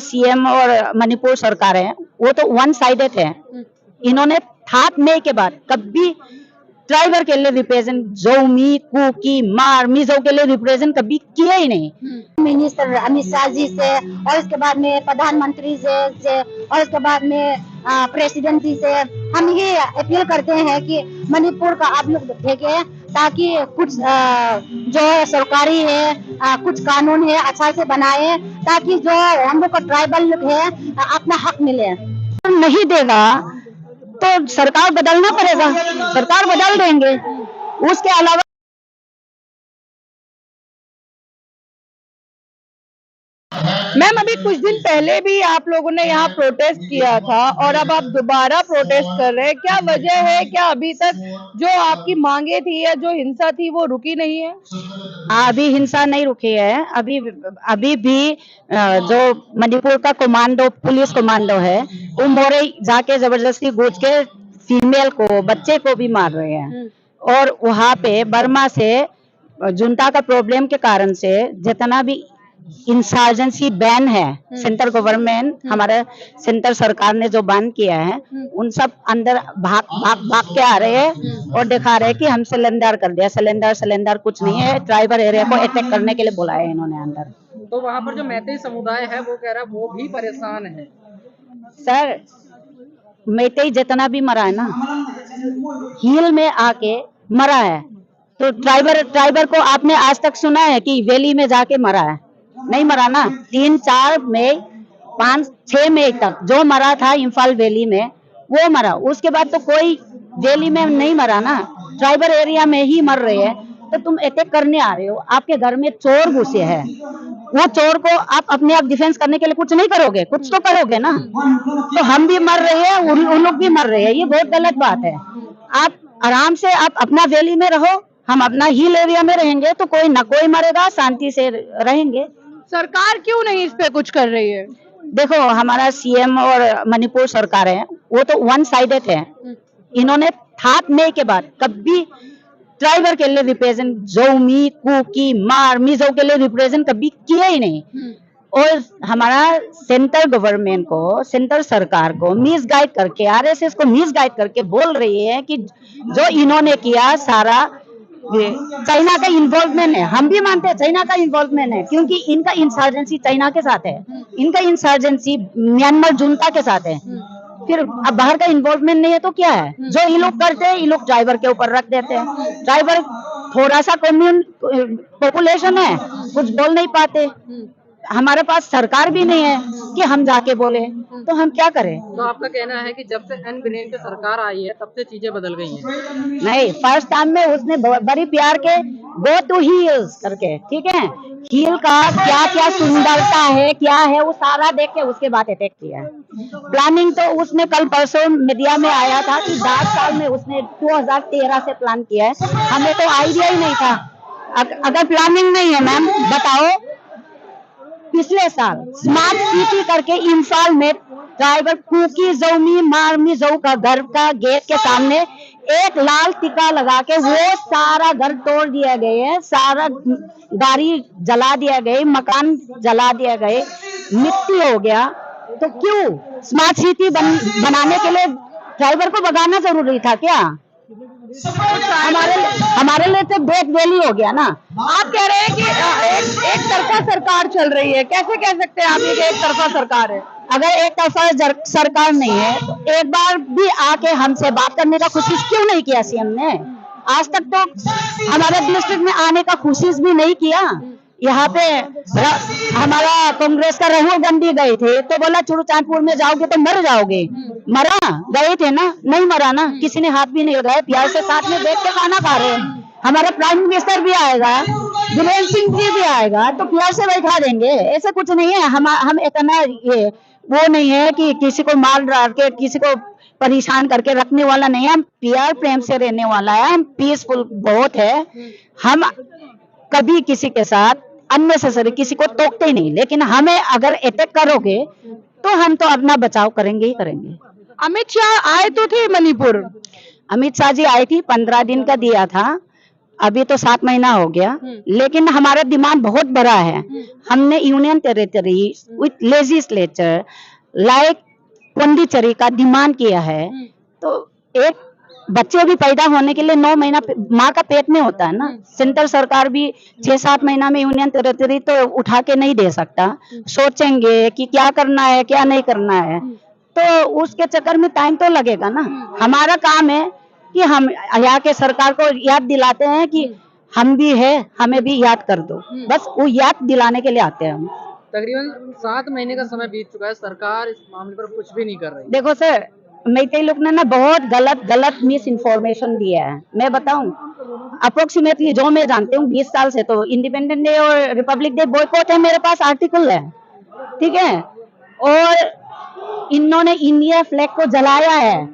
CM और मणिपुर सरकार है वो तो वन साइडेड है। इन्होंने 7 मई के बाद कभी ट्राइबर के लिए रिप्रेजेंट जोमी कुकी मार मिजो के लिए रिप्रेजेंट कभी किया ही नहीं। मिनिस्टर अमित शाह जी से और उसके बाद में प्रधानमंत्री से और उसके बाद में प्रेसिडेंट जी से हम ये अपील करते हैं कि मणिपुर का आप लोग देखें ताकि कुछ जो सरकारी है कुछ कानून है अच्छा से बनाए ताकि जो हम लोग का ट्राइबल लोग है अपना हक मिले। नहीं देगा तो सरकार बदलना पड़ेगा, सरकार बदल देंगे। उसके अलावा मैम, अभी कुछ दिन पहले भी आप लोगों ने यहाँ प्रोटेस्ट किया था और अब आप दोबारा प्रोटेस्ट कर रहे हैं, क्या वजह है? क्या अभी तक जो आपकी मांगे थी या जो हिंसा थी वो रुकी नहीं है? अभी हिंसा नहीं रुकी है। अभी भी जो मणिपुर का कमांडो पुलिस कमांडो है वो मोरे जाके जबरदस्ती घुस के फीमेल को बच्चे को भी मार रहे हैं। और वहाँ पे बर्मा से जुंटा का प्रॉब्लम के कारण से जितना भी इंसर्जेंसी बैन है सेंट्रल गवर्नमेंट हमारे सेंटर सरकार ने जो बैन किया है उन सब अंदर भाग के आ रहे हैं और दिखा रहे हैं कि हम सिलेंडर कर दिया। सिलेंडर कुछ नहीं है, ट्राइबल एरिया को अटैक करने के लिए बुलाया है इन्होंने अंदर। तो वहाँ पर जो मैतेई समुदाय है वो कह रहा है वो भी परेशान है। सर मैतेई जितना भी मरा है ना हिल में आके मरा है, तो ट्राइबर को आपने आज तक सुना है कि वैली में जाके मरा है? नहीं मरा ना। 3, 4 मई 5, 6 मई तक जो मरा था इम्फाल वैली में वो मरा। उसके बाद तो कोई वैली में नहीं मरा ना, ट्राइबल एरिया में ही मर रहे हैं। तो तुम अटैक करने आ रहे हो, आपके घर में चोर घुसे हैं, वो चोर को आप अपने आप डिफेंस करने के लिए कुछ नहीं करोगे? कुछ तो करोगे ना। तो हम भी मर रहे हैं, उन लोग भी मर रहे हैं, ये बहुत गलत बात है। आप आराम से आप अपना वैली में रहो, हम अपना हिल एरिया में रहेंगे तो कोई ना कोई मरेगा, शांति से रहेंगे। सरकार क्यों नहीं इस पे कुछ कर रही है? देखो हमारा सीएम और मणिपुर सरकार है वो तो वन साइडेड है। इन्होंने 7 मई के बाद कभी ट्राइबर के लिए रिप्रेजेंट जोमी कुकी मार मिजो के लिए रिप्रेजेंट कभी किया ही नहीं। और हमारा सेंट्रल गवर्नमेंट को सेंट्रल सरकार को मिसगाइड करके आरएसएस को मिसगाइड करके बोल रही है कि जो इन्होंने किया सारा चाइना का इन्वॉल्वमेंट है। हम भी मानते हैं चाइना का इन्वॉल्वमेंट है क्योंकि इनका इंसर्जेंसी चाइना के साथ है, इनका इंसर्जेंसी म्यांमार जुंटा के साथ है। फिर अब बाहर का इन्वॉल्वमेंट नहीं है तो क्या है? जो ये लोग करते हैं ये लोग ड्राइवर के ऊपर रख देते हैं। ड्राइवर थोड़ा सा कम्युन पॉपुलेशन है, कुछ बोल नहीं पाते। हमारे पास सरकार भी नहीं है कि हम जाके बोले, तो हम क्या करें? तो आपका कहना है कि जब से एन बिरेन की सरकार आई है तब से चीजें बदल गई हैं? नहीं, फर्स्ट टाइम में उसने बड़ी प्यार के गो टू हील्स करके, ठीक है, हील का क्या क्या सुंदरता है क्या है वो सारा देख के उसके बाद अटैक किया। प्लानिंग तो उसने कल परसों मीडिया में आया था कि 10 साल में उसने 2013 से प्लान किया है। हमें तो आइडिया ही नहीं था। अगर प्लानिंग नहीं है मैम बताओ, पिछले साल स्मार्ट सिटी करके इम्फाल में ड्राइवर कुकी जोमी मारमी जो का घर का गेट के सामने एक लाल टिक्का लगा के वो सारा घर तोड़ दिया गए है, सारा गाड़ी जला दिया गए, मकान जला दिया गए, मिट्टी हो गया। तो क्यों स्मार्ट सिटी बनाने के लिए ड्राइवर को भगाना जरूरी था क्या? हमारे लिए तो बेट वैली हो गया ना। आप कह रहे हैं कि एक तरफा सरकार चल रही है, कैसे कह सकते हैं आप ये कि एक तरफा सरकार है? अगर एक तरफा सरकार नहीं है तो एक बार भी आके हमसे बात करने का कोशिश क्यों नहीं किया सीएम ने? आज तक तो हमारे डिस्ट्रिक्ट में आने का कोशिश भी नहीं किया। यहाँ पे हमारा कांग्रेस का राहुल गांधी गए थे तो बोला चुरुचांदपुर में जाओगे तो मर जाओगे। मरा? गए थे ना, नहीं मरा ना, किसी ने हाथ भी नहीं लगाया, प्यार से साथ में बैठ के खाना खा रहे हैं। हमारा प्राइम मिनिस्टर भी आएगा, वीरेंद्र सिंह जी भी आएगा तो प्यार से बैठा देंगे। ऐसा कुछ नहीं है। हम इतना ये वो नहीं है कि किसी को मार डाल के किसी को परेशान करके रखने वाला नहीं है। हम प्यार प्रेम से रहने वाला है, हम पीसफुल बहुत है। हम कभी किसी के साथ अननेसेसरी किसी को टोकते नहीं, लेकिन हमें अगर अटैक करोगे तो हम तो अपना बचाव करेंगे ही करेंगे। अमित शाह आए तो थे मणिपुर, अमित शाह जी आई थी, 15 दिन का दिया था। अभी तो 7 महीना हो गया, लेकिन हमारा डिमांड बहुत बड़ा है। हमने union territory with legislature like Pondicherry का डिमांड किया है। तो एक बच्चे भी पैदा होने के लिए 9 महीना माँ का पेट में होता है ना। सेंट्रल सरकार भी 6-7 महीना में यूनियन टेरिटरी तो उठा के नहीं दे सकता। सोचेंगे कि क्या करना है क्या नहीं करना है, तो उसके चक्कर में टाइम तो लगेगा ना। हमारा काम है कि हम यहाँ के सरकार को याद दिलाते हैं कि हम भी है, हमें भी याद कर दो, बस वो याद दिलाने के लिए आते हैं हम। तकरीबन 7 महीने का समय बीत चुका है, सरकार इस मामले पर कुछ भी नहीं कर रही। देखो सर, मेते लोग ने ना बहुत गलत मिस इन्फॉर्मेशन दिया है। मैं बताऊं, अप्रोक्सीमेटली जो मैं जानती हूँ 20 साल से तो इंडिपेंडेंस डे और रिपब्लिक डे बॉयकॉट है, मेरे पास आर्टिकल है, ठीक है। और इन्होंने इंडिया फ्लैग को जलाया है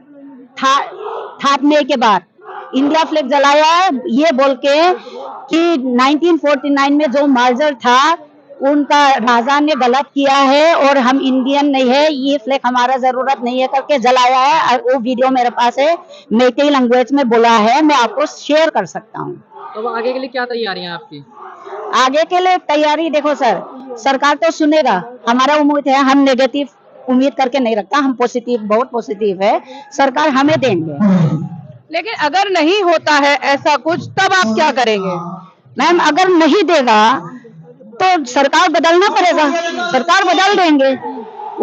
3 मई के बाद, इंडिया फ्लैग जलाया है ये बोल के कि 1949 में जो मर्जर था उनका राजा ने गलत किया है और हम इंडियन नहीं है, ये फ्लैग हमारा जरूरत नहीं है करके जलाया है। और वो वीडियो मेरे पास है, मैतेई लैंग्वेज में बोला है, मैं आपको शेयर कर सकता हूँ। तो आगे के लिए क्या तैयारी है आपकी? आगे के लिए तैयारी देखो सर, सरकार तो सुनेगा, हमारा उम्मीद है, हम नेगेटिव उम्मीद करके नहीं रखता, हम पॉजिटिव, बहुत पॉजिटिव है, सरकार हमें देंगे। लेकिन अगर नहीं होता है ऐसा कुछ, तब आप क्या करेंगे? मैम अगर नहीं देगा तो सरकार बदलना पड़ेगा, सरकार बदल देंगे,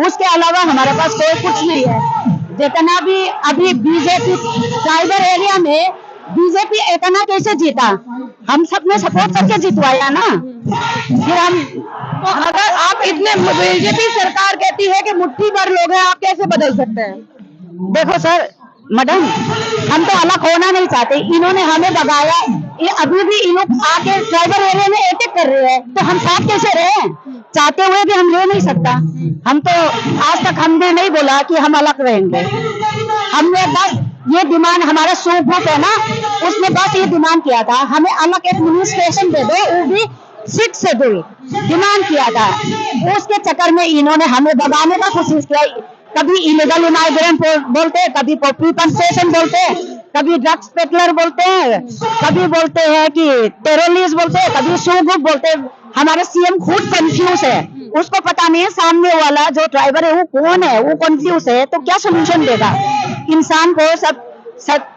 उसके अलावा हमारे पास कोई कुछ नहीं है। जितना भी अभी बीजेपी ट्राइबल एरिया में बीजेपी इतना कैसे जीता, हम सब ने सपोर्ट करके जितवाया ना। फिर हम तो अगर आप इतने, बीजेपी सरकार कहती है कि मुट्ठी भर लोग हैं, आप कैसे बदल सकते हैं? देखो सर मैडम, हम तो अलग होना नहीं चाहते, इन्होंने हमें भगाया, ये अभी भी इन लोग आके ट्राइबल एरिया में अटैक कर रहे हैं, तो हम साथ कैसे रहे? चाहते हुए भी हम रह नहीं सकता। हम तो आज तक हमने नहीं बोला कि हम अलग रहेंगे, हमने बस ये डिमांड, हमारा सो ग्रुप है ना, उसने बस ये डिमांड किया था हमें अलग एडमिनिस्ट्रेशन दे दो, वो भी सीट से दो, डिमांड किया था। उसके चक्कर में इन्होंने हमें भगाने का कोशिश किया, कभी इलीगल इमाइग्रेंट बोलते हैं, कभी पॉपुलर कंसेशन बोलते हैं, कभी ड्रग्स पेडलर बोलते हैं, कभी बोलते हैं कि टेररिस्ट बोलते हैं, कभी सो ग्रुप बोलते हैं। हमारे सीएम खुद कंफ्यूज है, उसको पता नहीं है सामने वाला जो ड्राइवर है वो कौन है, वो कंफ्यूज है, तो क्या सोल्यूशन देगा? इंसान को सब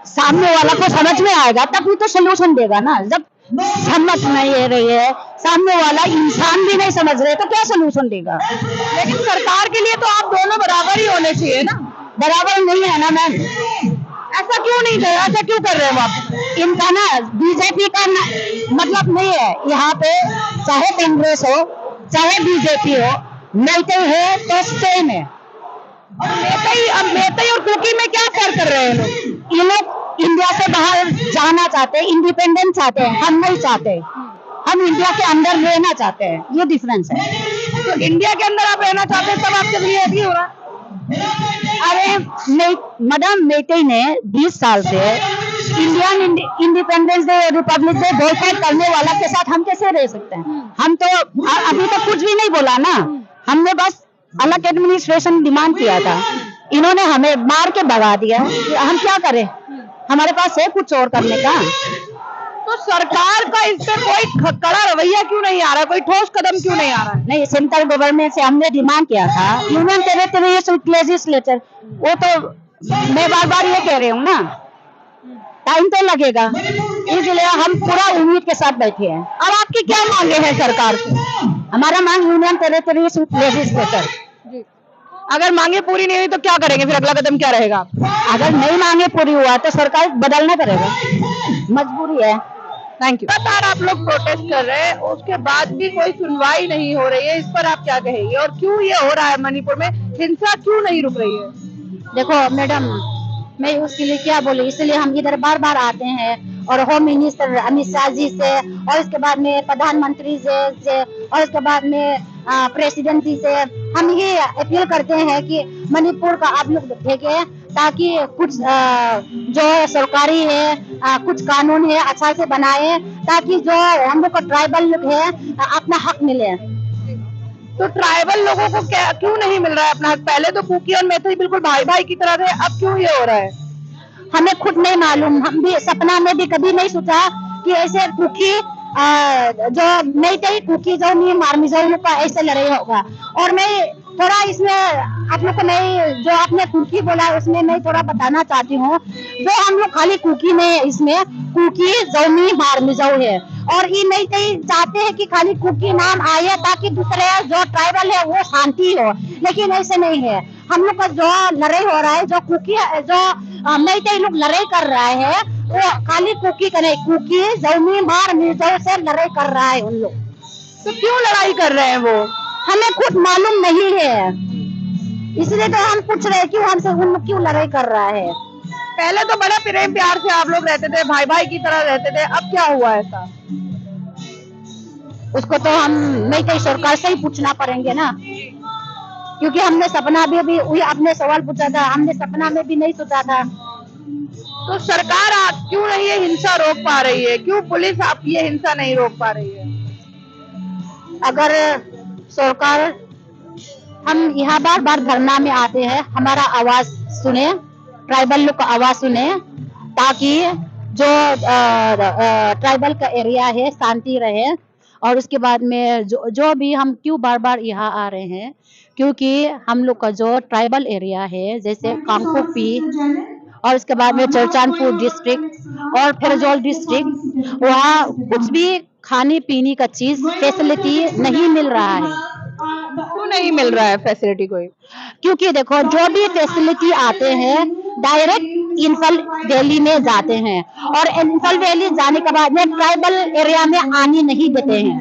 सामने वाला को समझ में आएगा तभी तो सोल्यूशन देगा ना। जब समझ नहीं है रही है, सामने वाला इंसान भी नहीं समझ रहे, तो क्या सोल्यूशन देगा? लेकिन सरकार के लिए तो आप दोनों बराबर ही होने चाहिए ना। बराबर नहीं है ना मैम, ऐसा क्यों नहीं कर, ऐसा क्यों कर रहे हो आप? इनका ना बीजेपी का मतलब नहीं है यहाँ पे, चाहे कांग्रेस हो चाहे बीजेपी हो, मैतेई है तो सेम है। मेतई और कुकी में क्या फर्क कर रहे हैं लोग? ये लोग इंडिया से बाहर जाना चाहते हैं, इंडिपेंडेंस चाहते हैं, हम नहीं चाहते, हम इंडिया के अंदर रहना चाहते हैं, ये डिफरेंस है। तो इंडिया के अंदर आप रहना चाहते हैं, तब आपके लिए भी हो रहा है? अरे मैडम, मैतेई ने 20 साल से Indian independence day, Republic day boycott करने वाला के साथ हम कैसे रह सकते हैं? हम तो अभी तक कुछ भी नहीं बोला ना, हमने बस अलग एडमिनिस्ट्रेशन डिमांड किया था, इन्होंने हमें मार के भगा दिया, हम क्या करें? हमारे पास है कुछ और करने का। तो सरकार का इस पे कोई कड़ा रवैया क्यों नहीं आ रहा, कोई ठोस कदम क्यों नहीं आ रहा है? नहीं, सेंट्रल गवर्नमेंट से हमने डिमांड किया था यूनियन टेरिटरी लेजिस्लेचर, वो तो मैं बार बार ये कह रही हूँ ना, टाइम तो लगेगा, इसलिए हम पूरा उम्मीद के साथ बैठे हैं। अब आपकी क्या मांगे हैं सरकार से? हमारा मांग यूनियन टेरिटरी लेजिस्लेचर। अगर मांगे पूरी नहीं हुई तो क्या करेंगे, फिर अगला कदम क्या रहेगा? अगर नहीं मांगे पूरी हुआ तो सरकार बदलना पड़ेगा, मजबूरी है। Thank you. लगातार आप लोग प्रोटेस्ट कर रहे हैं, उसके बाद भी कोई सुनवाई नहीं हो रही है, इस पर आप क्या कहेंगे? और क्यों ये हो रहा है मणिपुर में, हिंसा क्यों नहीं रुक रही है? देखो मैडम, मैं उसके लिए क्या बोलूं, इसलिए हम इधर बार बार आते हैं और होम मिनिस्टर अमित शाह जी से, और इसके बाद में प्रधानमंत्री से और इसके बाद में प्रेसिडेंट जी से हम ये अपील करते हैं कि मणिपुर का आप लोग देखें, ताकि कुछ जो सरकारी है, कुछ कानून है अच्छा से बनाए, ताकि जो हम लोग का ट्राइबल लोग है अपना हक मिले। तो ट्राइबल लोगों को क्या क्यों नहीं मिल रहा है अपना हक? पहले तो कुकी और मैतेई बिल्कुल भाई भाई की तरह थे, अब क्यों ये हो रहा है? हमें खुद नहीं मालूम, हम भी सपना में भी कभी नहीं सोचा कि ऐसे कुकी जो मैतेई कुकी जो मी मारमी जो का ऐसे लड़ाई होगा। और मैं थोड़ा इसमें आप लोग को मैं जो आपने कुकी बोला उसमें मैं थोड़ा बताना चाहती हूँ। जो हम लोग खाली कुकी नहीं, इसमें कुकी जौमी मारमी जो है, और ये मैतेई चाहते हैं कि खाली कुकी नाम आए ताकि दूसरे जो ट्राइबल है वो शांति हो, लेकिन ऐसे नहीं है। हम लोग का जो लड़ाई हो रहा है, जो कुकी जो मैतेई लोग लड़ाई कर रहा है, वो खाली कुकी का नहीं, कुकी जौमी मार मिर्जो से लड़ाई कर रहा है उन लोग। तो क्यों लड़ाई कर रहे हैं वो? हमें खुद मालूम नहीं है, इसलिए तो हम पूछ रहे हैं क्यों हमसे उन लोग क्यों लड़ाई कर रहा है। पहले तो बड़ा प्रेम प्यार से आप लोग रहते थे, भाई भाई की तरह रहते थे, अब क्या हुआ ऐसा? उसको तो हम मैतेई सरकार से ही पूछना पड़ेंगे ना, क्योंकि हमने सपना भी अभी वही आपने सवाल पूछा था, हमने सपना में भी नहीं सोचा था। तो सरकार आप क्यों नहीं ये हिंसा रोक पा रही है? क्यों पुलिस आप ये हिंसा नहीं रोक पा रही है? अगर सरकार, हम यहाँ बार बार धरना में आते हैं, हमारा आवाज सुने, ट्राइबल लोग का आवाज सुने, ताकि जो ट्राइबल का एरिया है शांति रहे। और उसके बाद में जो भी हम क्यों बार बार यहाँ आ रहे हैं, क्योंकि हम लोग का जो ट्राइबल एरिया है, जैसे कांगपोपी और उसके बाद में चरचानपुर डिस्ट्रिक्ट और फिरजौल डिस्ट्रिक्ट, वहाँ कुछ भी खाने पीने का चीज फैसिलिटी नहीं मिल रहा है। क्यों नहीं मिल रहा है फैसिलिटी कोई? क्योंकि देखो जो भी फैसिलिटी आते हैं डायरेक्ट इम्फाल वैली में जाते हैं, और इम्फाल वैली जाने के बाद में ट्राइबल एरिया में आने नहीं देते हैं।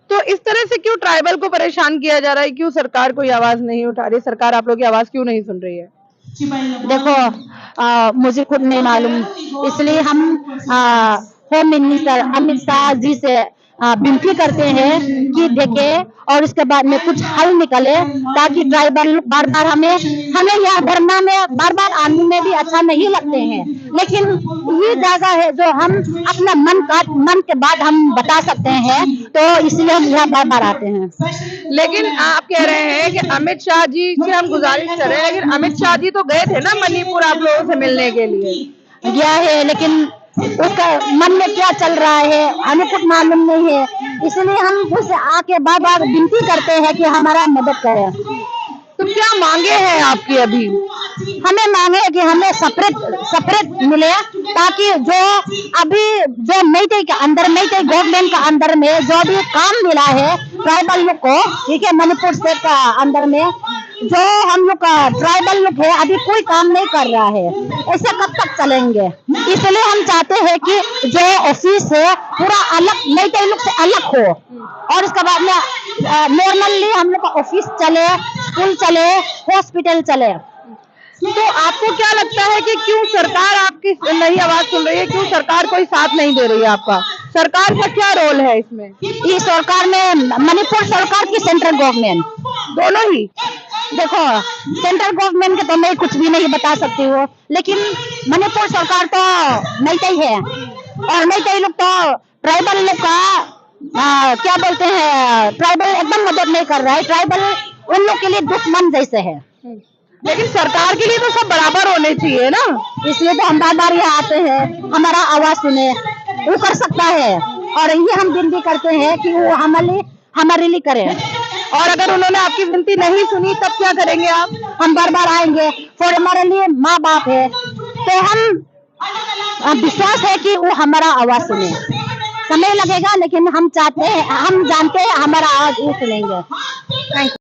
तो इस तरह से क्यों ट्राइबल को परेशान किया जा रहा है? क्यों सरकार कोई आवाज नहीं उठा रही? सरकार आप लोग की आवाज क्यों नहीं सुन रही है? देखो मुझे खुद नहीं मालूम, इसलिए हम होम मिनिस्टर अमित शाह जी से विनती करते हैं कि देखे और उसके बाद में कुछ हल निकले, ताकि ट्राइबल बार बार हमें यहाँ धरना में बार बार आने में भी अच्छा नहीं लगते हैं, लेकिन ये जगह है जो हम अपना मन के बाद हम बता सकते हैं, तो इसलिए हम यहाँ बार बार आते हैं। लेकिन आप कह रहे हैं कि अमित शाह जी से हम गुजारिश कर रहे हैं, लेकिन अमित शाह जी तो गए थे ना मणिपुर आप लोगों से मिलने के लिए? गया है, लेकिन उसका मन में क्या चल रहा है हमें कुछ मालूम नहीं है, इसलिए हम उससे आके बार बार विनती करते हैं कि हमारा मदद करें। तो क्या मांगे हैं आपकी अभी? हमें मांगे कि हमें सेपरेट मिले, ताकि जो अभी जो मैतेई के अंदर, मैतेई गवर्नमेंट का अंदर में जो भी काम मिला है ट्राइबल लोग को, ठीक है, मणिपुर स्टेट का अंदर में जो हम लोग का ट्राइबल लोग है अभी कोई काम नहीं कर रहा है, ऐसे कब तक चलेंगे? इसलिए हम चाहते हैं कि जो ऑफिस है पूरा अलग, मैतेई लोग से अलग हो, और उसके बाद में नॉर्मली हम लोग का ऑफिस चले, स्कूल चले, हॉस्पिटल चले। तो आपको क्या लगता है कि क्यों सरकार आपकी नहीं आवाज सुन रही है? क्यों सरकार कोई साथ नहीं दे रही है आपका? सरकार का क्या रोल है इसमें? इस सरकार में मणिपुर सरकार की सेंट्रल गवर्नमेंट दोनों ही? देखो सेंट्रल गवर्नमेंट के तो मैं कुछ भी नहीं बता सकती हूँ, लेकिन मणिपुर सरकार तो मैतेई है, और मैतेई लोग तो ट्राइबल लोग का क्या बोलते हैं, ट्राइबल एकदम मदद नहीं कर रहा है, ट्राइबल उन लोग के लिए दुश्मन जैसे है। लेकिन सरकार के लिए तो सब बराबर होने चाहिए ना, इसलिए तो हम बार बार यहाँ आते हैं, हमारा आवाज सुने, वो कर सकता है, और ये हम विनती करते हैं कि वो हमारे लिए करे। और अगर उन्होंने आपकी विनती नहीं सुनी तब क्या करेंगे आप? हम बार बार आएंगे, और हमारे लिए माँ बाप है, तो हम विश्वास है कि वो हमारा आवाज सुने। समय लगेगा, लेकिन हम जानते हैं हमारा आवाज वो सुनेंगे। Thank you.